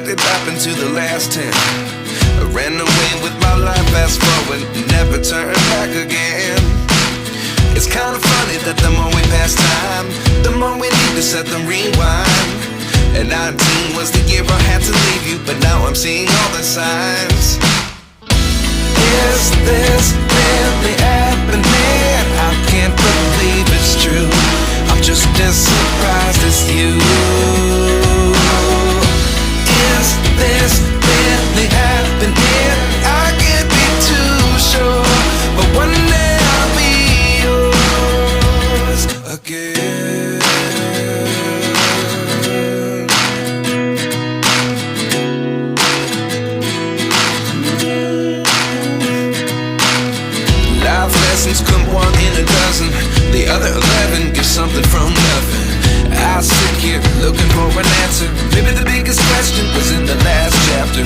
What did happen to the last 10? I ran away with my life, fast forward, never turn back again. It's kind of funny that the more we pass time, the more we need to set them rewind. And 19 was the year I had to leave you, but now I'm seeing all the signs. Is this really happening? I can't believe it's true. I'm just as surprised as you. Is this really happening? I can't be too sure, but one day I'll be yours again. Life lessons come one in a dozen. The other 11 give something from nothing. I sit here looking for an answer. Maybe the biggest question was in the last chapter.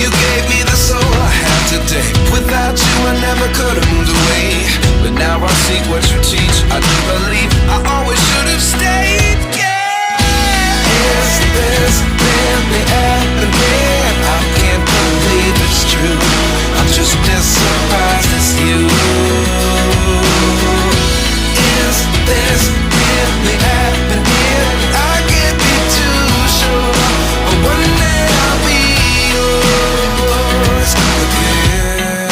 You gave me the soul I have today. Without you I never could have moved away. But now I see what you teach. I do believe I always should have stayed. Yeah. Is this really happening? I can't believe it's true. I'm just as surprised as you. Is this really happening? I can't be too sure, but one day I'll be yours again.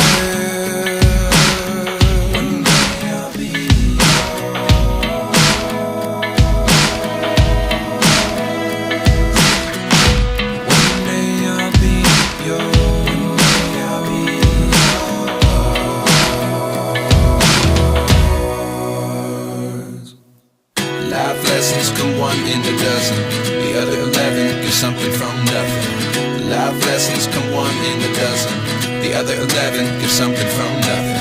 One day I'll be yours. One day I'll be yours. One day I'll be yours. Life lessons come one in a dozen. The other 11 give something from nothing. Life lessons come one in a dozen. The other 11 give something from nothing.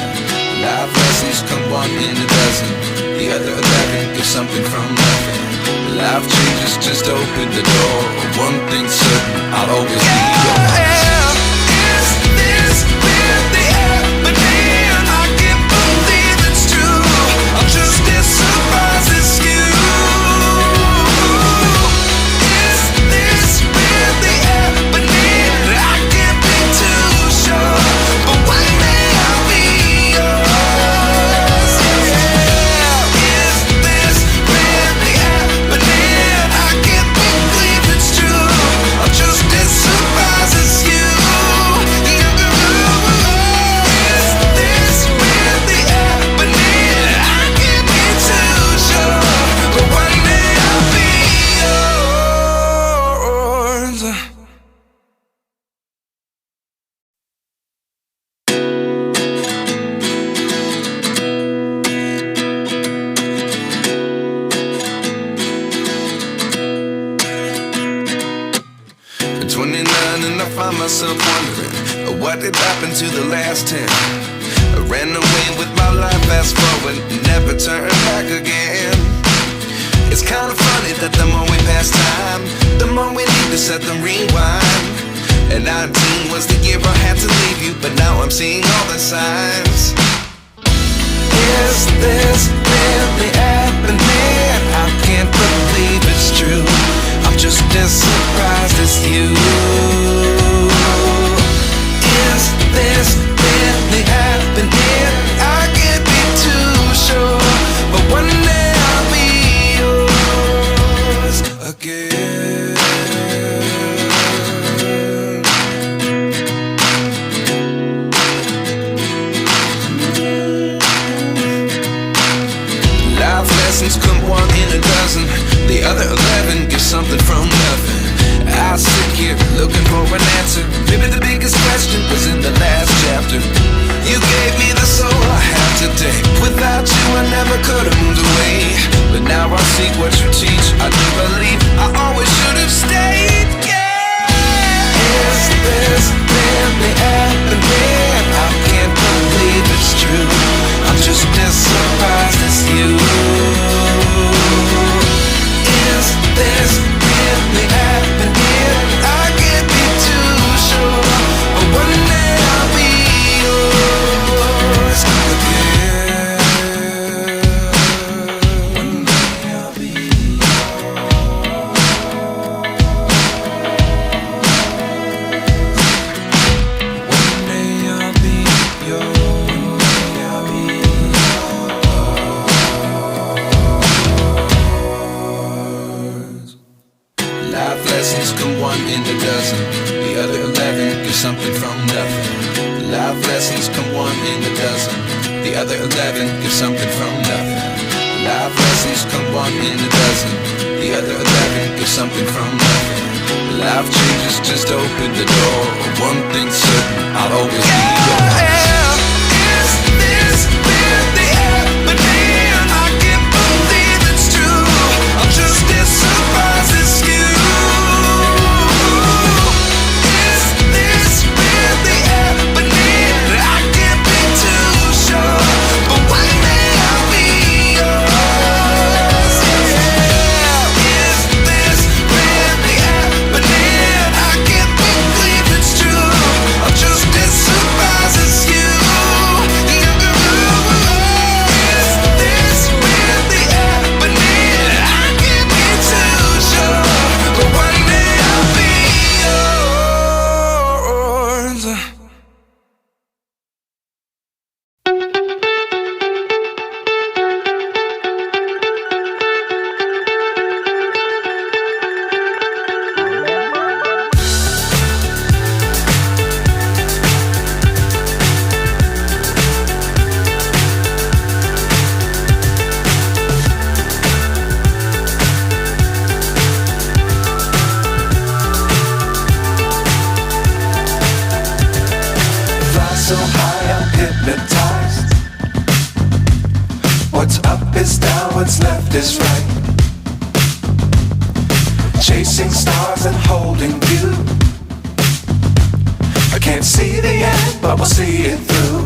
Life lessons come one in a dozen. The other 11 give something from nothing. Life changes just open the door. One thing's certain, I'll always be yours. Is this really happening? I can't believe it's true. I'm just as surprised as you. Is this really happening? I can't be too sure, but one day I'll be yours. Yeah. Is this really happening? I can't believe it's true. I'm just as surprised as you. Is this really happening? I can't be too sure, but one day I'll be yours. 29 and I find myself wondering, what did happen to the last 10? I ran away with my life, fast forward, never turn back again. It's kind of funny that the more we pass time, the more we need to set them rewind. And 19 was the year I had to leave you, but now I'm seeing all the signs. Is this really happening? I can't believe it's true. I'm just as surprised as you. Is this really happening? I can't be too sure, but one day I'll be yours again. Life lessons come one in a dozen. The other 11 give something from nothing. I sit here looking for an lessons come one in a dozen. The other 11 give something from nothing. Life lessons come one in a dozen. The other 11 give something from nothing. Life changes, just open the door. One thing's certain, I'll always be yours. Is this really happening? I can't believe it's true. I'm just as surprised as you. Is this really happening? I can't be too sure, but one day I'll be yours. Yeah. Is this really happening? I can't believe it's true. I'm just as surprised as you. Is this really happening? I can't be too sure, but one day I'll be yours. Fly so high, I'm hypnotized. What's up is down, what's left is right. Chasing stars and holding you. I can't see the end, but we'll see it through.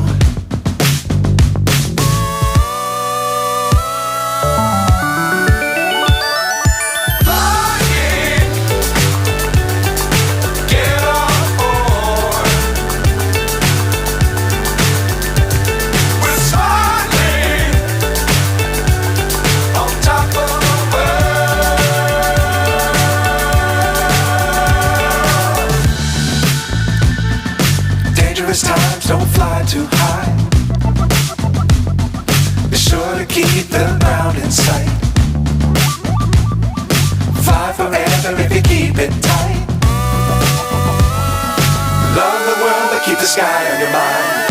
Flying, get on board. We're smiling on top of the world. Dangerous times, don't fly too high. Be sure to keep the ground in sight. Fly forever if you keep it tight. Love the world, but keep the sky on your mind.